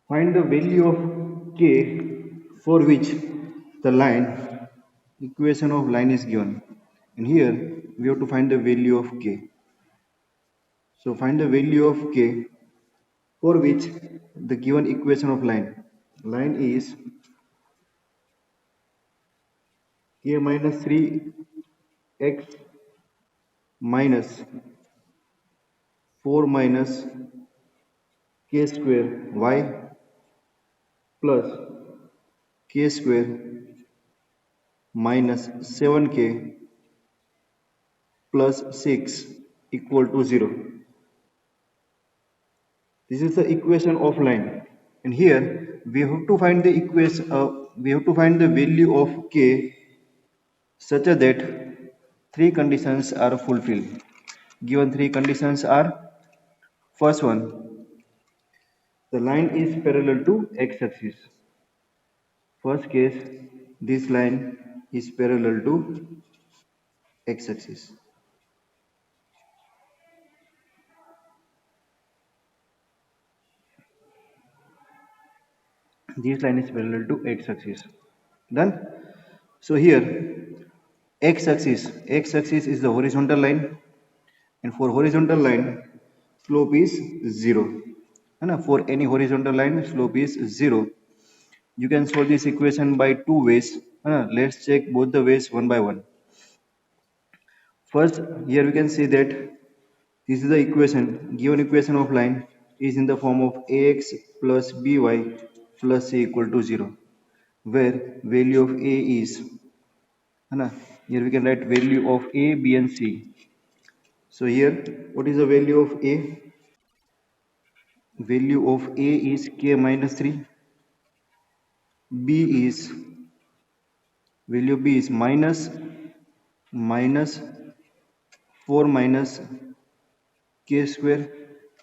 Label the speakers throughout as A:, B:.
A: Find the value of k for which the line equation of line is given. And here we have to find the value of k. So find the value of k for which the given equation of line. Line is k minus 3x minus 4 minus k square y plus k square minus 7k plus 6 equal to 0. This is the equation of line, and here we have to find the equation. We have to find the value of k such that three conditions are fulfilled. Given three conditions are: first one, the line is parallel to x-axis. First case, this line is parallel to x-axis. This line is parallel to x-axis. Done. So here x-axis is the horizontal line, and for horizontal line slope is 0. And for any horizontal line slope is 0. You can solve this equation by two ways. Let's check both the ways one by one. First, here we can see that this is the equation. Given equation of line is in the form of ax plus by plus c equal to 0, where value of a is, here we can write value of a, b and c. So here, what is the value of a? Value of a is k minus 3. B is, value of b is minus 4 minus k square,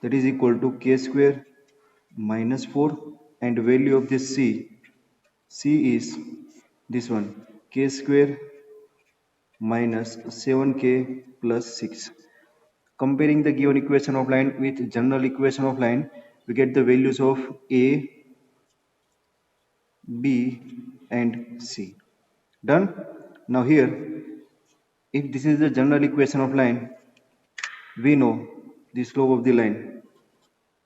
A: that is equal to k square minus 4, and value of this c is this one, k square minus 7k plus 6. Comparing the given equation of line with general equation of line, we get the values of a, b and c. Done. Now here, if this is the general equation of line, we know the slope of the line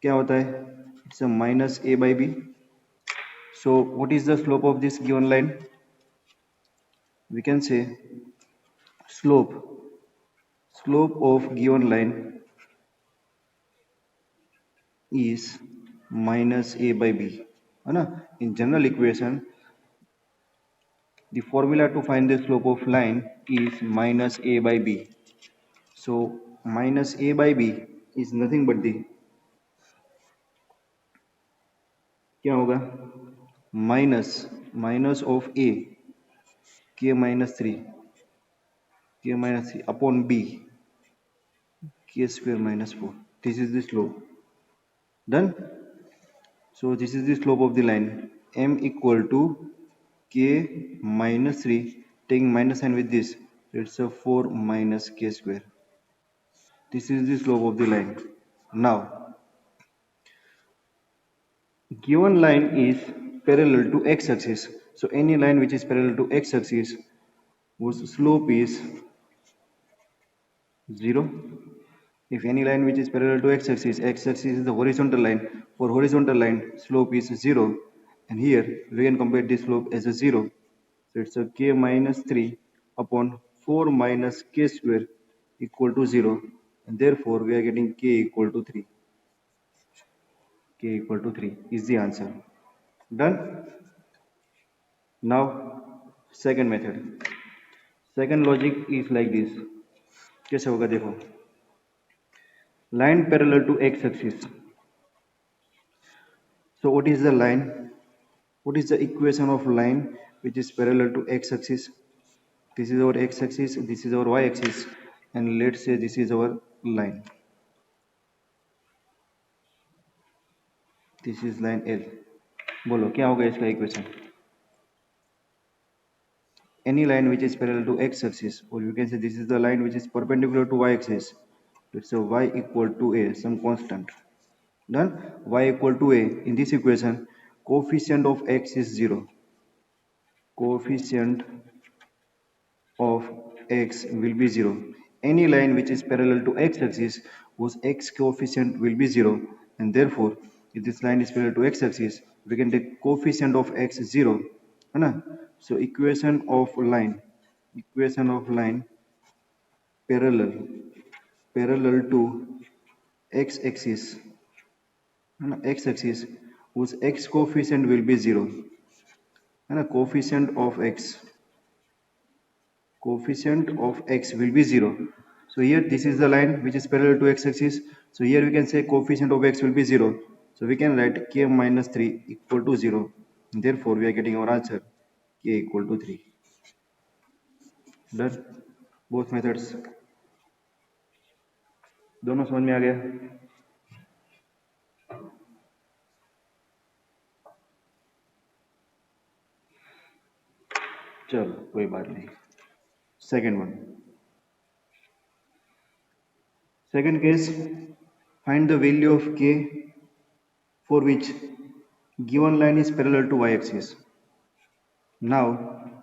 A: क्या होता है? It's a minus a by b. So what is the slope of this given line? We can say slope of given line is minus a by b, है ना? In general equation, the formula to find the slope of line is minus a by b. So minus a by b is nothing but the, क्या होगा? minus of a, k minus 3 upon b, k square minus 4. This is the slope. Done. So this is the slope of the line, m equal to k minus 3, taking minus sign with this, it's a 4 minus k square. This is the slope of the line. Now given line is parallel to x-axis, so any line which is parallel to x-axis whose slope is 0. If any line which is parallel to x-axis is the horizontal line, for horizontal line slope is 0, and here we can compare this slope as a 0. So it's a k minus 3 upon 4 minus k square equal to 0, and therefore we are getting k equal to 3. K equal to 3 is the answer. Done. Now second method. Second logic is like this. कैसे होगा देखो, line parallel to x-axis. So what is the line? What is the equation of line which is parallel to x-axis? This is our x-axis, this is our y-axis, and let's say this is our line. This is line L. बोलो क्या होगा इसका equation? Any line which is parallel to x-axis, or you can say this is the line which is perpendicular to y-axis. It's a y equal to a, some constant. Done. Y equal to a. In this equation, coefficient of x is 0. Coefficient of x will be 0. Any line which is parallel to x-axis whose x coefficient will be 0, and therefore if this line is parallel to x-axis we can take coefficient of x 0, है ना? So equation of line parallel to x-axis, है ना? X-axis whose x coefficient will be 0, है ना? Coefficient of x will be 0. So here this is the line which is parallel to x-axis. So here we can say coefficient of x will be 0. So we can write k minus 3 equal to 0. Therefore we are getting our answer k equal to 3. Done. Both methods. दोनों समझ में आ गया? चलो कोई बात नहीं. Second one. Second case, find the value of k for which given line is parallel to y-axis. Now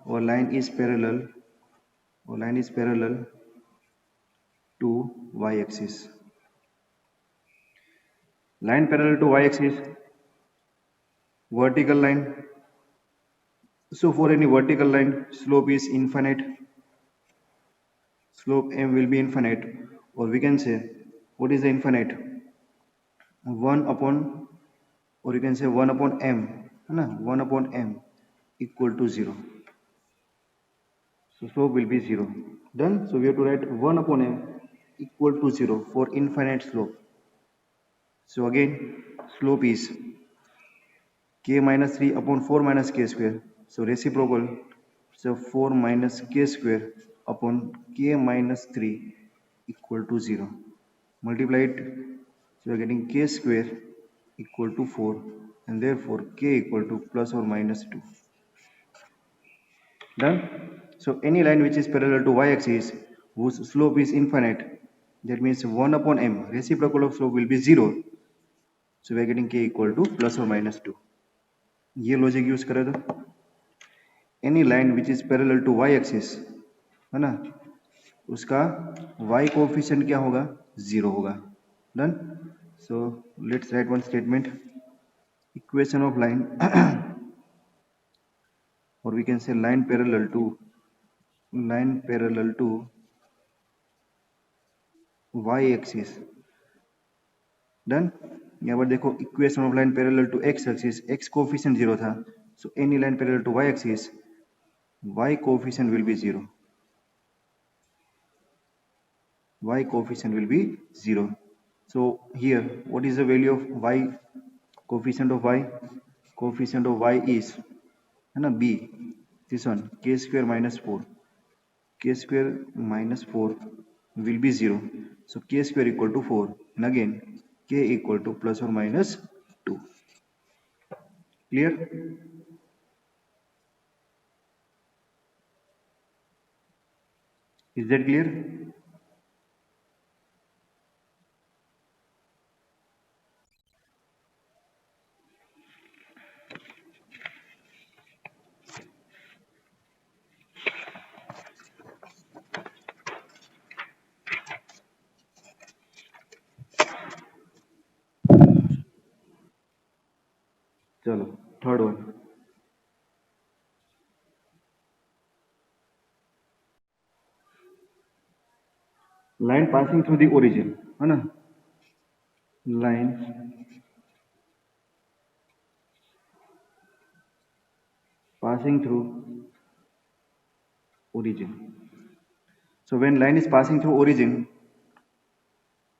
A: our line is parallel to y-axis. Line parallel to y-axis, vertical line. So for any vertical line, slope is infinite. Slope m will be infinite, or we can say, what is the infinite? 1 upon, or you can say 1 upon m, 1 upon m equal to 0. So slope will be 0. Done. So we have to write 1 upon m equal to 0 for infinite slope. So again, slope is k minus 3 upon 4 minus k square. So reciprocal, so 4 minus k square upon k minus 3 equal to 0. Multiply it, so we are getting k square equal to 4, and therefore k equal to plus or minus 2. Done. So any line which is parallel to y-axis whose slope is infinite, that means 1 upon m, reciprocal of slope will be 0. So we are getting k equal to plus or minus 2. ये logic use करें तो any line which is parallel to Y axis, है ना, उसका y coefficient क्या होगा? 0 होगा. Done. So let's write one statement. Equation of line और we can say line parallel to y axis. Done. यहाँ पर देखो equation of line parallel to x axis, x coefficient 0 था. So any line parallel to y axis, y coefficient will be 0. Y coefficient will be 0. So here, what is the value of y? Coefficient of y? Coefficient of y is, है ना, b. This one, k square minus 4. K square minus 4 will be 0. So k square equal to 4. And again, k equal to plus or minus 2. Clear? Is that clear? चलो third one. Line passing through the origin, है ना, line passing through origin. So when line is passing through origin,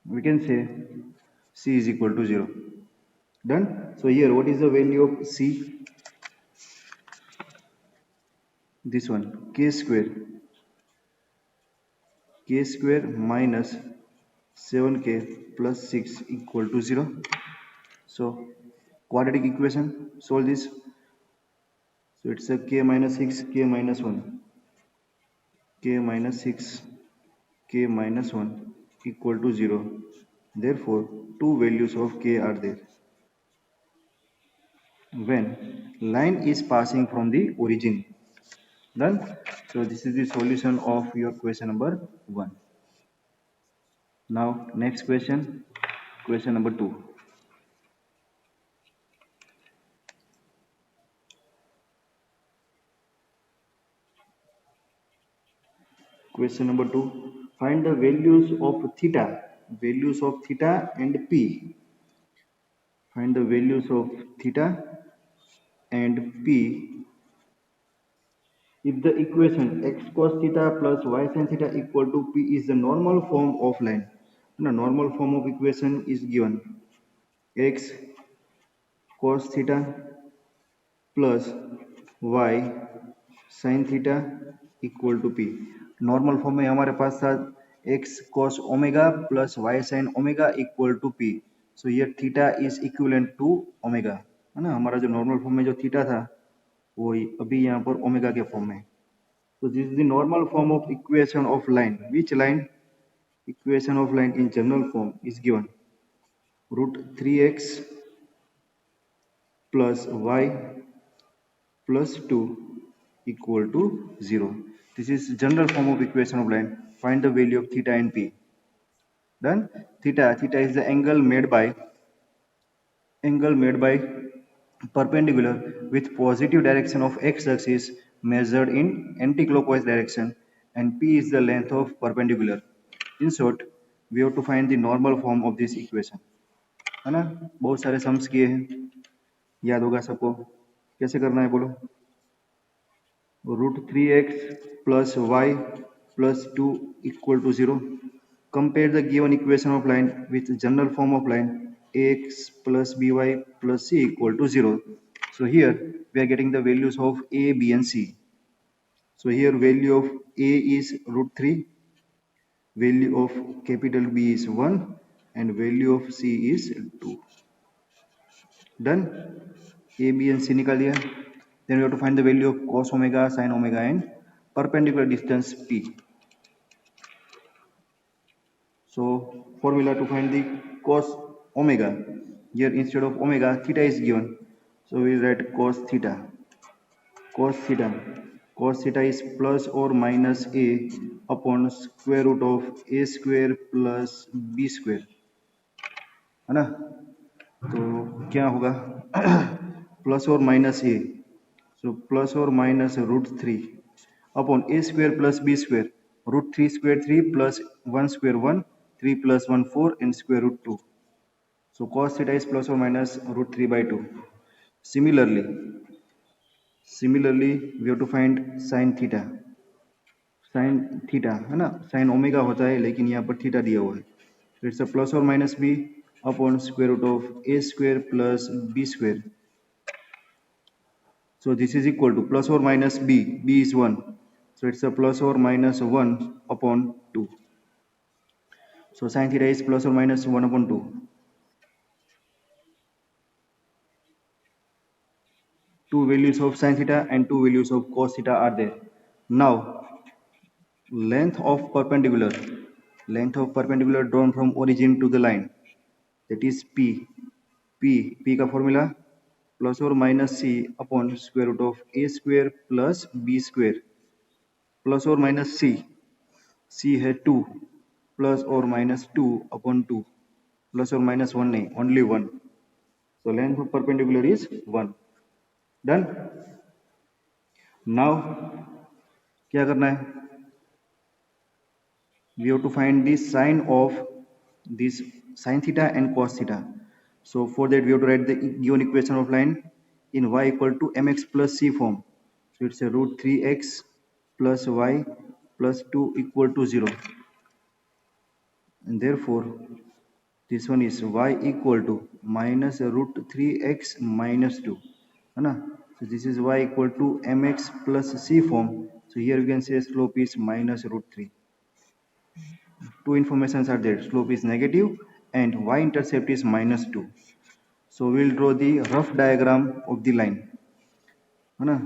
A: we can say c is equal to 0. Done. So here, what is the value of c? This one, k square minus 7k plus 6 equal to 0. So quadratic equation, solve this. So it's a k minus 6, k minus 1, k minus 6, k minus 1 equal to 0. therefore two values of k are there when line is passing from the origin. Done. So this is the solution of your question number 1. Now next question, question number 2. Question number 2, find the values of theta and p. Find the values of theta and p if the equation x cos theta plus y sin theta equal to p is the normal form of line. The normal form of equation is given x cos theta plus y sin theta equal to p. Normal form में हमारे पास था x cos omega plus y sin omega equal to p. So ये theta is equivalent to omega, है ना. हमारा जो normal form में जो थीटा था वो अभी यहाँ पर ओमेगा के फॉर्म में. So this is the normal form of equation of line. Which line? Equation of line in general form is given root 3x plus y plus 2 equal to 0. This is general form of equation of line. Find the value of theta and p. Done. Theta is the angle made by perpendicular with positive direction of x-axis measured in anti-clockwise direction, and p is the length of perpendicular. In short, we have to find the normal form of this equation. है ना. बहुत सारे sums किए हैं, याद होगा सबको. कैसे करना है बोलो. √3x plus y plus 2 equal to 0. Compare the given equation of line with general form of line ax plus by plus c equal to 0. So here we are getting the values of a, b and c. So here value of a is √3, value of capital B is 1 and value of c is 2. Done. A, b and c निकाल दिया. Then we have to find the value of cos omega, sin omega and perpendicular distance p. So formula to find the cos omega. Here instead of omega, theta is given. So we write cos theta. Cos theta is plus or minus a upon square root of a square plus b square. है ना. तो क्या होगा plus और minus ए. So plus और minus √3 upon a square plus b square. √3 square 3 plus 1 square 1, 3 plus 1 4 and square root 2. So cos theta is plus or minus √3 by 2. Similarly we have to find sin theta. है ना. sin omega होता है लेकिन यहाँ पर theta दिया हुआ है. So it's a plus or minus b upon square root of a square plus b square. So this is equal to plus or minus b. B is 1. So it's a plus or minus 1 upon 2. So sin theta is plus or minus 1 upon 2. Two values of sin theta and two values of cos theta are there. Now length of perpendicular drawn from origin to the line, that is p. P का formula plus or minus c upon square root of a square plus b square. plus or minus c है 2 plus or minus 2 upon 2. plus or minus 1 नहीं, only 1. So length of perpendicular is 1. Done. Now क्या करना है. We have to find the sign of this sin theta and cos theta. So for that we have to write the given equation of line in y equal to mx plus c form. So it's a √3x plus y plus 2 equal to 0. And therefore this one is y equal to minus √3x minus 2. है ना. So this is y equal to mx plus c form. So here we can say slope is minus √3. Two informations are there. Slope is negative and y-intercept is minus 2. So we will draw the rough diagram of the line. है ना.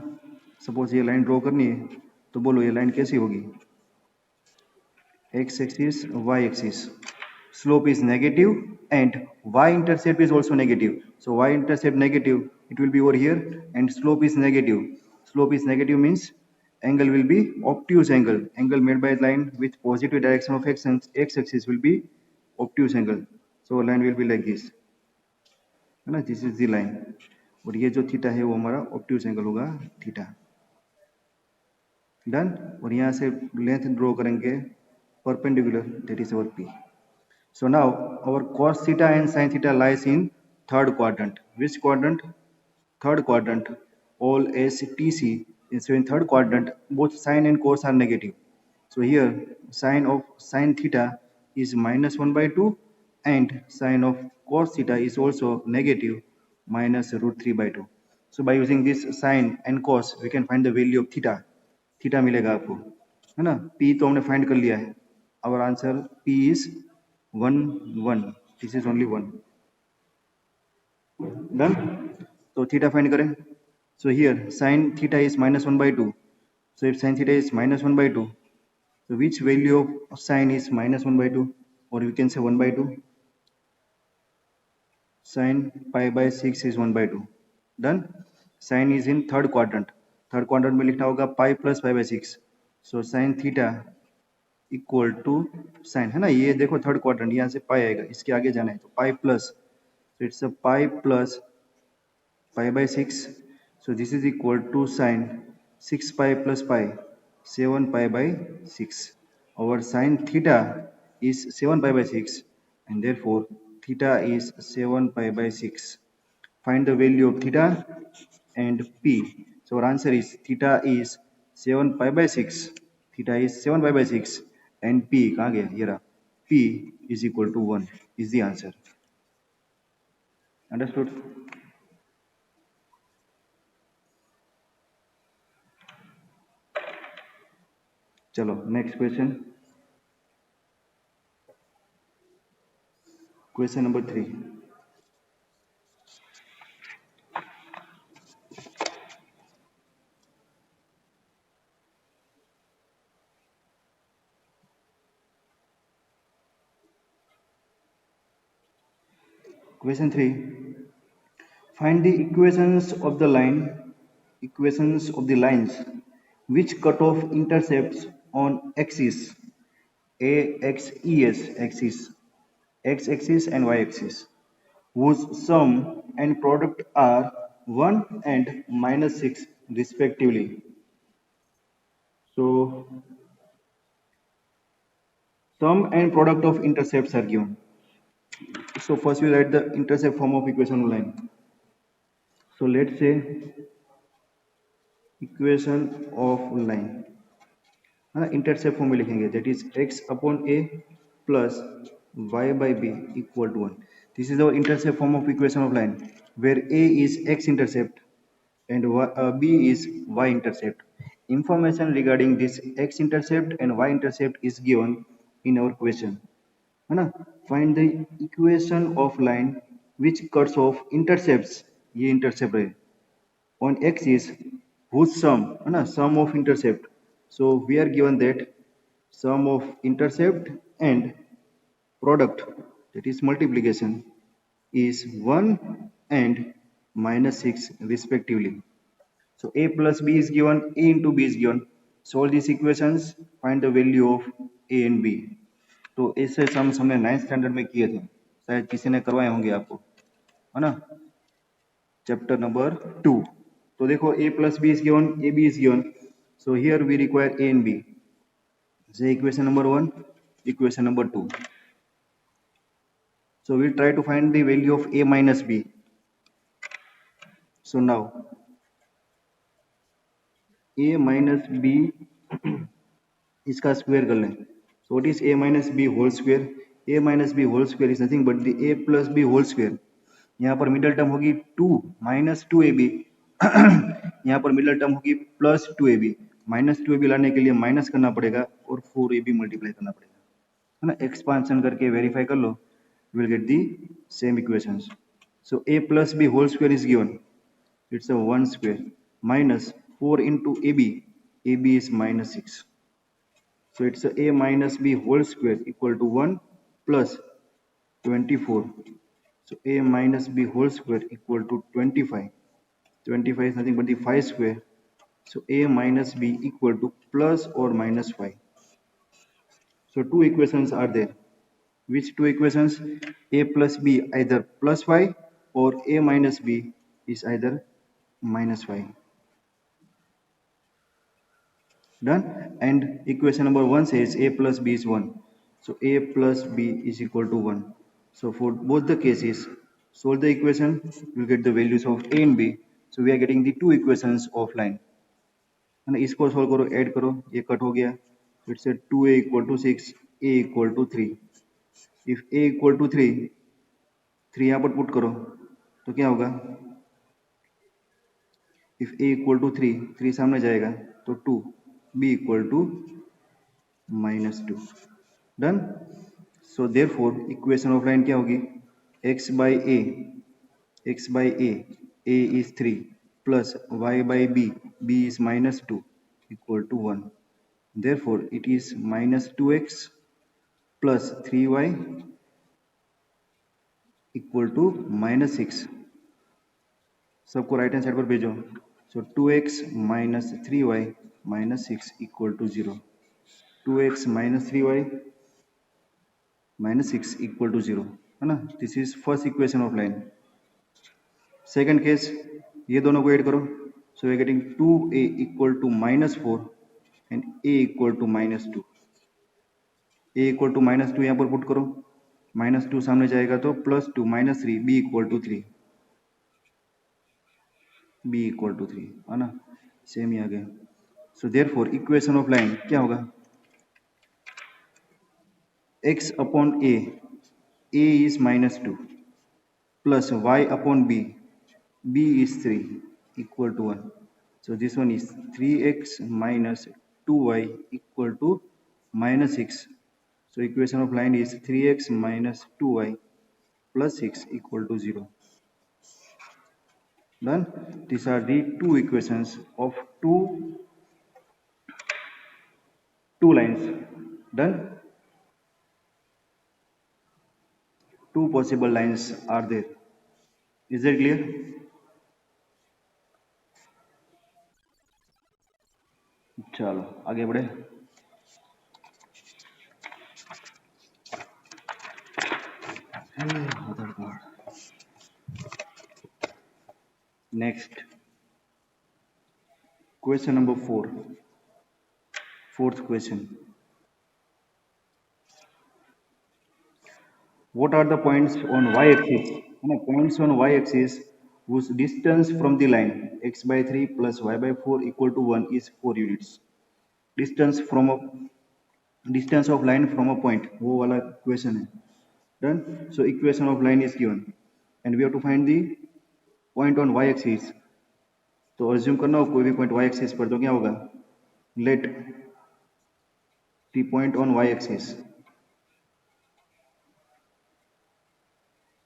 A: Suppose ये line draw करनी है तो बोलो ये line कैसी होगी. x axis y axis. slope is negative, and y-intercept is also negative. So y-intercept negative, it will be over here, and slope is negative. Slope is negative means angle will be obtuse angle. Angle made by line with positive direction of x-axis will be obtuse angle. So line will be like this, है ना, this is the line, और ये जो theta है वो हमारा obtuse angle होगा theta. Done. और यहाँ से लेंथ ड्रॉ करेंगे perpendicular, that is our P. So now our cos theta and sin theta lies in third quadrant. Which quadrant? Third quadrant. All STC. So in third quadrant, both sin and cos are negative. So here sin theta is minus 1 by 2, and sin of cos theta is also negative, minus root 3 by 2. So by using this sin and cos, we can find the value of theta. Theta मिलेगा आपको, है ना। p तो हमने find कर लिया है। our answer p is 1 1, this is only 1। Done. तो थीटा फाइंड करें। so here sin theta is minus 1 by 2, so if sin theta is minus 1 by 2, so which value of sin is minus 1 by 2, or we can say 1 by 2? Sin pi by 6 is 1 by 2। Done. sin is in third quadrant, third quadrant में लिखना होगा pi plus pi by 6। So sine theta equal to sine, है ना, ये देखो third quadrant, यहाँ से पाई आएगा, इसके आगे जाना है तो pi plus, so it's a pi plus pi by 6, so this is equal to sin 6 pi plus pi, 7 pi by 6। our sin theta is 7 pi by 6, and therefore theta is 7 pi by 6। find the value of theta and p। so our answer is theta is 7 pi by 6, theta is 7 pi by 6, and p कहाँ गया, ये रहा, p is equal to 1 is the answer। understood? चलो next question, question number 3। Question 3. Find the equations of the lines which cut off intercepts on axis axis, x-axis and y-axis, whose sum and product are 1 and minus 6 respectively. So sum and product of intercepts are given. So first we write the intercept form of equation of line. So let's say equation of line, intercept form में लिखेंगे, that is x upon a plus y by b equal to 1। this is our intercept form of equation of line, where a is x intercept and b is y intercept। information regarding this x intercept and y intercept is given in our question, है ना। find the equation of line which cuts off intercepts, ये intercept है, on axis whose sum, है ना, sum of intercept। so we are given that sum of intercept and product, that is multiplication, is 1 and minus 6 respectively। so a plus b is given, a into b is given। solve these equations, find the value of a and b। तो ऐसे sums हमने 9th standard में किए थे, शायद किसी ने करवाए होंगे आपको, है ना, चैप्टर नंबर 2। तो देखो a plus b is given, a b is given, so here we require a and b। say equation number 1, equation number 2। so we'll try to find the value of a minus b। so now a minus b इसका square कर लें। so what is a minus b whole square? a minus b whole square is nothing but the a plus b whole square। यहाँ पर middle term होगी 2 minus 2ab यहाँ पर middle term होगी plus 2ab, minus 2ab लाने के लिए minus करना पड़ेगा और 4ab मल्टीप्लाई करना पड़ेगा, है ना। एक्सपांशन करके वेरीफाई कर लो, you will get the same equations। so a plus b whole square is given, it's a 1 square minus 4 into ab is minus 6, so it's a minus b whole square equal to 1 plus 24. So a minus b whole square equal to 25. 25 is nothing but the 5 square. So a minus b equal to plus or minus 5. So two equations are there. Which two equations? A plus b either plus 5 or a minus b is either minus 5. Done? And equation number 1 says a plus b is 1. So a plus b is equal to 1. So for both the cases, solve the equation, we'll get the values of a and b. So we are getting the two equations of line. है ना, इसको solve करो, add करो, ये कट हो गया. It's 2a equal to 6, a equal to 3. If a equal to 3, 3 यहाँ पर पुट करो तो क्या होगा? इफ a इक्वल टू 3, 3 सामने जाएगा तो 2, b equal to -2. Done. So therefore equation of line क्या होगी? x बाई a is 3 plus y by b is -2 equal to 1. Therefore it is -2x plus 3y equal to -6. सबको right hand side पर भेजो. सो 2x minus 3y minus 6 equal to 0. 2x minus 3y minus 6 equal to 0, है ना. This is first equation of line. Second case, ये दोनों को add करो. So we are getting 2a equal to -4 and a equal to -2. a equal to -2 यहाँ पर put करो, -2 सामने जाएगा तो +2 -3 b equal to 3. b equal to 3, है ना. सेम ही आ गया. सो देयरफॉर इक्वेशन ऑफ लाइन क्या होगा? x upon a is -2 plus y upon b is 3 equal to 1. So this one is 3x minus 2y equal to -6. So equation of line is 3x minus 2y plus 6 equal to 0. Done. These are the two equations of two lines. Done. Two possible lines are there. Is that clear? चलो आगे बढ़े. आधार card. Next, question number 4. Fourth question. What are the points on y-axis? Points on y-axis whose distance from the line x by 3 plus y by 4 equal to 1 is 4 units. Distance of line from a point. वो वाला question है. Done. So equation of line is given, and we have to find the point on y-axis. तो assume करना हो कोई भी point y-axis पर, तो क्या होगा? Let the point on y-axis,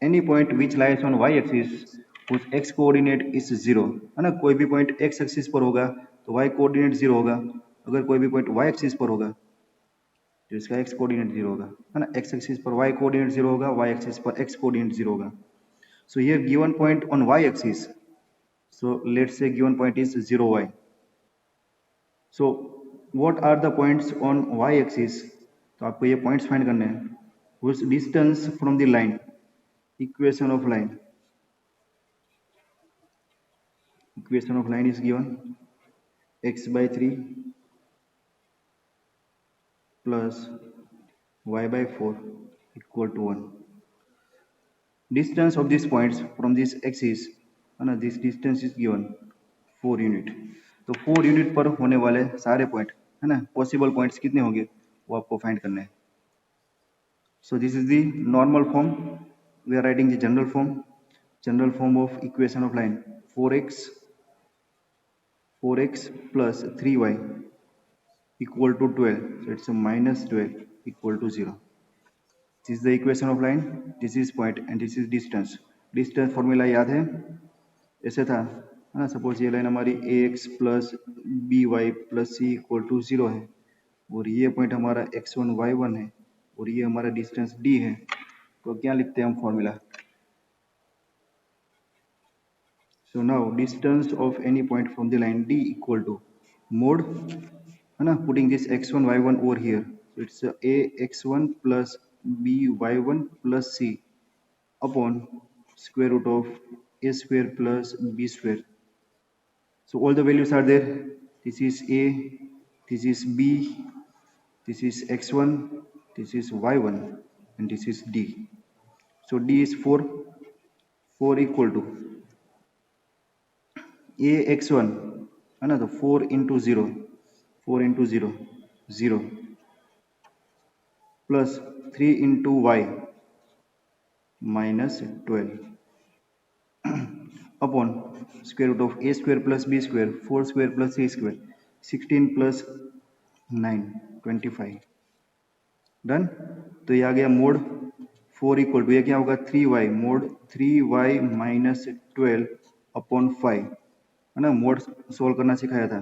A: any point which lies on y-axis whose x coordinate is 0, है ना. कोई भी point x axis पर होगा तो y coordinate 0 होगा. अगर कोई भी point y axis पर होगा तो इसका x coordinate 0 होगा, है ना. x axis पर y coordinate 0 होगा, y axis पर x coordinate 0 होगा. So here given point on y axis, so let's say given point is 0 y. So what are the points on y axis? तो आपको ये points find करने हैं. whose distance from the line, equation of line is given x by 3 plus y by 4 equal to 1. Distance of these points from this axis, this distance is given 4 unit. तो 4 unit पर होने वाले सारे point, है ना, possible points कितने होंगे वो आपको फाइंड करने हैं. So this is the normal form. We are writing the general form of equation of line. 4x plus 3y equal to 12. So it's a -12 equal to 0. This is the equation of line. This is point and this is distance. Distance formula याद है? ऐसे था, है ना. Suppose ये line हमारी ax plus by plus c equal to 0 है, और ये पॉइंट हमारा x1 y1 है, और ये हमारा डिस्टेंस d है. तो क्या लिखते हैं हम formula? So now distance of any point from the line d equal to mod, है ना, putting this x1 y1 over here, so it's a x1 plus b y1 plus c upon square root of a square plus b square. So all the values are there. This is a, this is b, this is x1, this is y1, and this is d. So d is 4, 4 equal to a x1, another 4 into 0, 4 into 0, 0, plus 3 into y minus 12 upon square root of a square plus b square, 4 square plus 3 square, 16 plus 9, 25. Done. तो ये आ गया mode 4 equal to, ये क्या होगा 3y, mode 3y minus 12 upon 5, है ना, mode solve करना सिखाया था।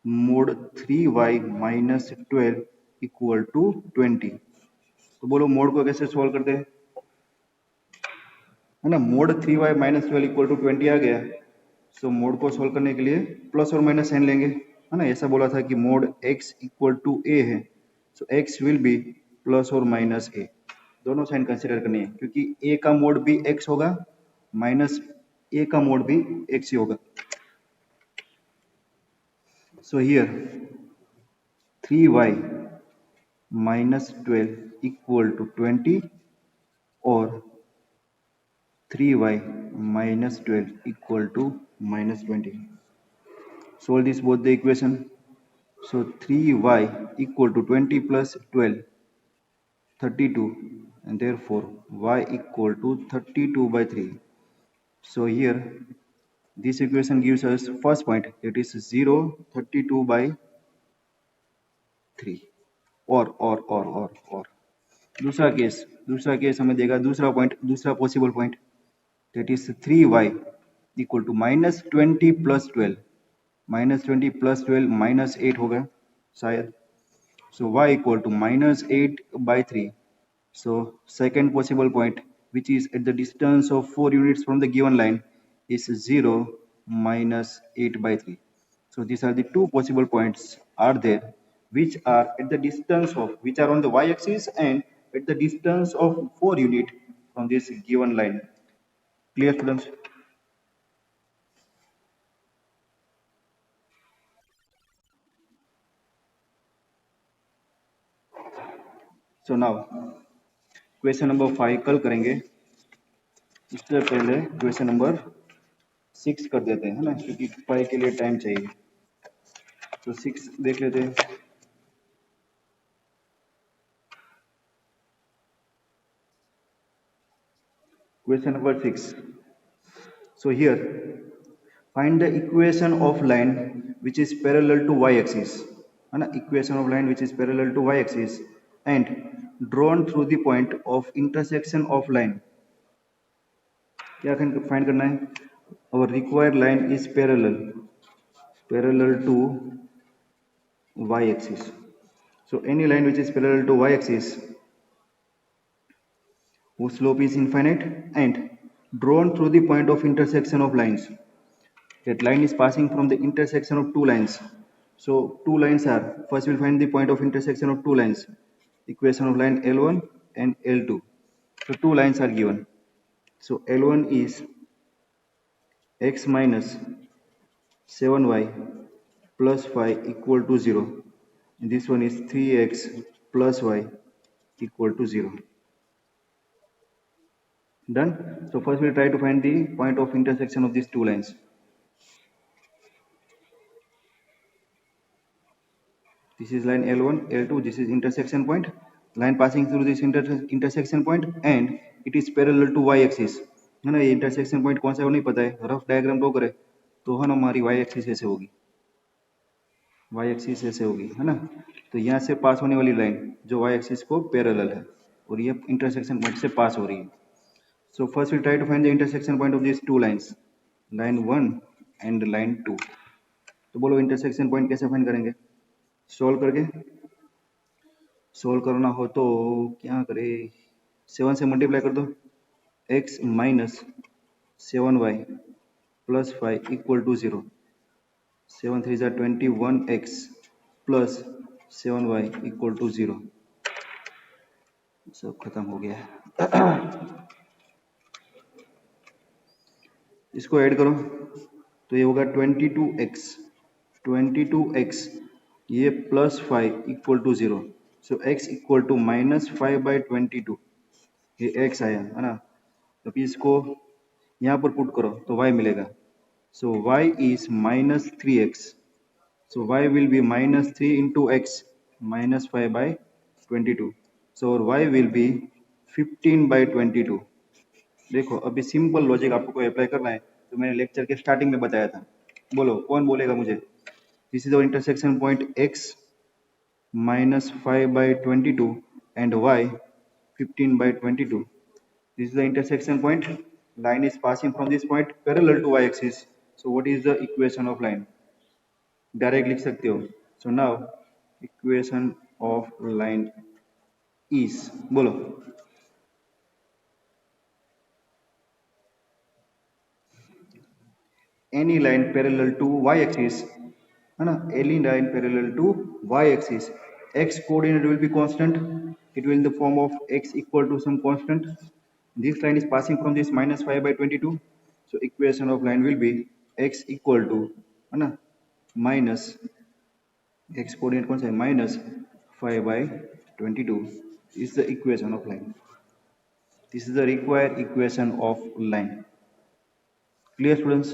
A: Mod 3y minus 12 equal to 20। तो बोलो मोड को कैसे सोल्व करते हैं, है ना, mod 3y minus 12 equal to 20 आ गया। सो मोड को सोल्व करने के लिए प्लस और माइनस साइन लेंगे, है ना, ऐसा बोला था कि mod x equal to a है, so x will be plus और माइनस a, दोनों साइन कंसीडर करनी है क्योंकि a का मोड भी x होगा, माइनस a का मोड भी x ही होगा। So here 3y minus 12 equal to 20 और 3y minus 12 equal to minus 20. Solve this both the equation. So 3y equal to 20 plus 12, 32, and therefore y equal to 32 by 3. So here this equation gives us first point, that is 0, 32 by 3, or दूसरा case हमें देगा दूसरा point, दूसरा possible point, that is 3y equal to minus 20 plus 12, minus 20 plus 12 minus 8 होगा शायद, so y equal to minus 8 by 3. So second possible point, which is at the distance of 4 units from the given line, is 0 minus 8 by 3. So these are the two possible points are there, which are at the distance of, which are on the y-axis and at the distance of 4 unit from this given line. Clear, students? So now question number 5 कल करेंगे, इससे पहले question number 6 कर देते हैं, है ना, क्योंकि 5 के लिए टाइम चाहिए। तो 6 देख लेते हैं। Question number 6, so here find the equation of line which is parallel to y-axis, है ना, equation of line which is parallel to y-axis and drawn through the point of intersection of line. क्या find करना है? our required line is parallel to y-axis. So any line which is parallel to y-axis whose slope is infinite and drawn through the point of intersection of lines. That line is passing from the intersection of two lines. So two lines are, first we'll find the point of intersection of two lines, equation of line L1 and L2. So two lines are given. So L1 is x minus 7y plus 5 equal to 0. And this one is 3x plus y equal to 0. Done. So first we'll try to find the point of intersection of these two lines. This is line L1, L2, this is intersection point, line passing through this intersection point and it is parallel to y-axis, है ना, ये intersection point कौन सा है वो नहीं पता है, रफ डायग्राम ड्रॉ करे तो है ना हमारी y-axis ऐसे होगी, y-axis ऐसे होगी, है ना, तो यहाँ से पास होने वाली लाइन जो y-axis को पैरेलल है और ये intersection point से पास हो रही है. So first we try to find the intersection point of these two lines, line 1 and line 2. तो बोलो intersection point कैसे फाइंड करेंगे? सोल्व करके, सोल्व करना हो तो क्या करे, 7 से मल्टीप्लाई कर दो, x minus 7y plus 5 equal to 0। 7 3 ज़ा 21x plus 7y equal to 0। सब खत्म हो गया है। इसको ऐड करो तो ये होगा 22x, 22x ये plus 5 equal to 0। So x equal to -5/22, ये x आया है ना। तो फिर इसको यहाँ पर पुट करो तो y मिलेगा। सो y is -3x, so y will be -3 into x -5/22, so y will be 15/22। देखो अभी सिंपल लॉजिक आपको कोई अप्लाई करना है तो मैंने लेक्चर के स्टार्टिंग में बताया था। बोलो कौन बोलेगा मुझे? This is the intersection point x -5/22 and y 15/22. This is the intersection point. Line is passing from this point parallel to y-axis. So what is the equation of line? Direct लिख सकते हो। So now equation of line is, बोलो any line parallel to Y axis, है ना, any line parallel to Y axis, X coordinate will be constant, it will in the form of X equal to some constant, this line is passing from this -5/22, so equation of line will be X equal to, है ना, minus x coordinate कौन सा है, -5/22 is the equation of line. This is the required equation of line. Clear students?